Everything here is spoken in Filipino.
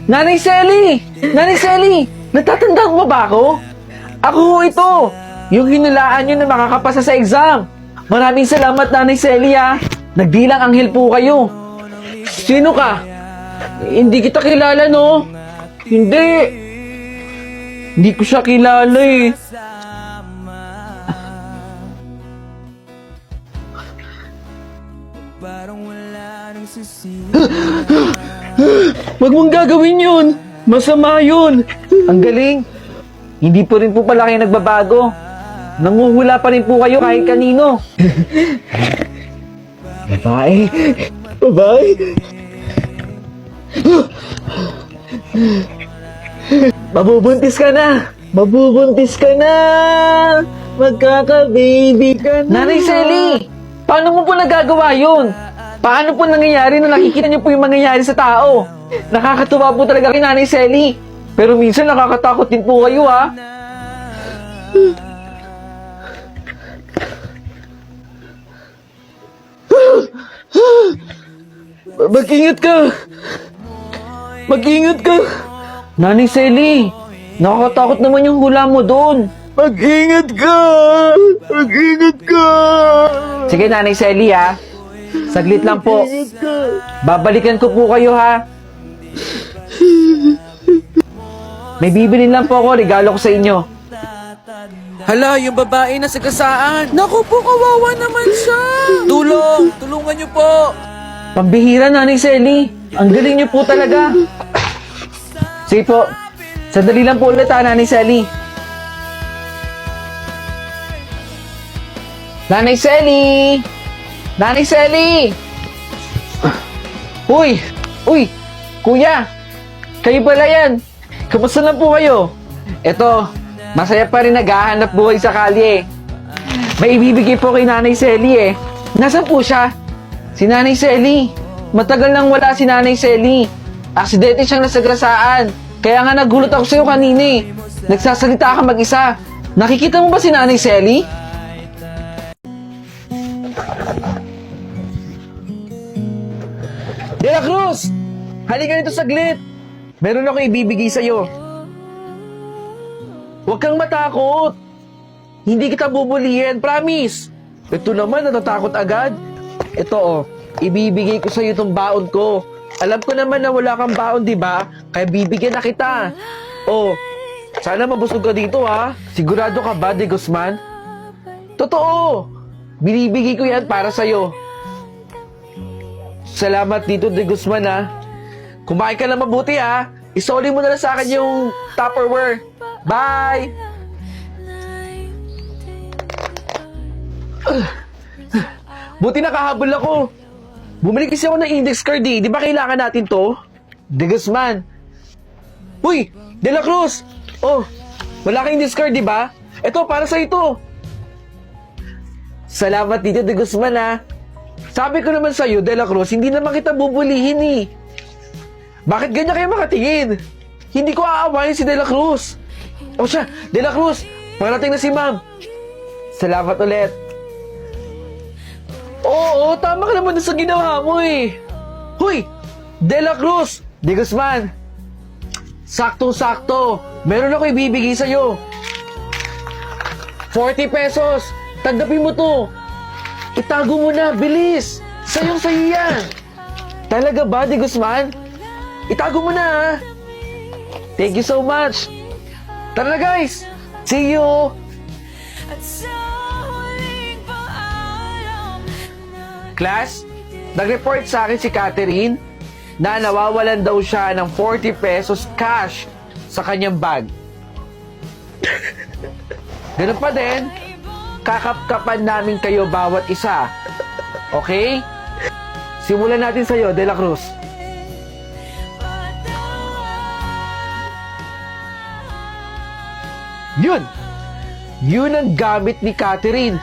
Nanay Selly! Nanay Selly! Natatandaan mo ba ako? Ako ho ito! Yung hinulaan nyo na makakapasa sa exam. Maraming salamat, Nanay Selly, ha. Nagdilang anghel po kayo. Sino ka? Hindi kita kilala, no? Hindi. Hindi ko siya kilala, eh. Wag mong gagawin yun. Masama yun. Ang galing. Hindi po rin po pala kayo nagbabago. Nanguhula pa rin po kayo kahit kanino. Babae. Babae. Mabubuntis ka na. Mabubuntis ka na. Magkaka-baby ka na. Nanay Selly, paano mo po nagagawa yun? Paano po nangyayari na nakikita niyo po yung mangyayari sa tao? Nakakatuwa po talaga kay Nanay Selly. Pero minsan nakakatakot din po kayo, ha? Mag-ingat ka! Mag-ingat ka! Nanay Selly, nakakatakot naman yung hula mo doon. Mag-ingat ka! Mag-ingat ka! Sige, Nanay Selly, ha? Saglit lang po. Babalikan ko po kayo, ha? May bibilin lang po ako, regalo ko sa inyo. Hala, yung babae na sa gasaan. Naku po, kawawa naman siya. Tulong! Tulungan niyo po. Pambihira, Nanay Selly. Ang galing niyo po talaga. Sige po. Sandali lang po ulit, ha, Nanay Selly. Nanay Selly! Nanay Selly! Uy! Uy! Kuya! Kayo pala yan! Kamusta na po kayo? Eto, masaya pa rin naghahanap buhay sa kalye. May ibibigay po kay Nanay Selly eh. Nasaan po siya? Si Nanay Selly. Matagal nang wala si Nanay Selly. Aksidente siyang nasagrasaan. Kaya nga nagulat ako sa'yo kanina eh. Nagsasalita ka mag-isa. Nakikita mo ba si Nanay Selly? De La Cruz! Halika dito saglit! Meron ako ibibigay sa'yo. Huwag kang matakot. Hindi kita bubulihin, promise. Ito naman, natatakot agad. Ito oh, ibibigay ko sa'yo itong baon ko. Alam ko naman na wala kang baon, di ba? Kaya bibigyan na kita. Oh, sana mabusog ka dito ha. Sigurado ka ba, De Guzman? Totoo. Binibigay ko yan para sa'yo. Salamat dito, De Guzman ha. Kumain ka na mabuti ha. Isoli mo na lang sa akin yung Tupperware. Bye! Buti nakahabol ako. Bumili kasi ako ng index card eh. Di ba kailangan natin to? De Guzman. Uy! De La Cruz! Oh, wala kang index card, di ba? Ito, para sa ito. Salamat dito, De Guzman ha. Sabi ko naman sa'yo, De La Cruz, hindi naman kita bubulihin eh. Bakit ganyan kayo makatingin? Hindi ko aawayin si De La Cruz. O siya, De La Cruz, parating na si ma'am. Salamat ulit. Oo, tama ka naman sa ginawa mo eh. Huy, De La Cruz, De Guzman. Saktong-sakto. Meron ako ibibigay sa'yo. 40 pesos. Tanggapin mo to. Itago mo na, bilis. Sayong-sayo yan. Talaga ba, De Guzman? Itago mo na, ha? Thank you so much. Tara na, guys. See you. Class, nag-report sa akin si Catherine na nawawalan daw siya ng 40 pesos cash sa kanyang bag. Ganun pa din, kakapkapan namin kayo bawat isa. Okay? Simulan natin sa'yo, De La Cruz. Yun! Yun ang gamit ni Catherine.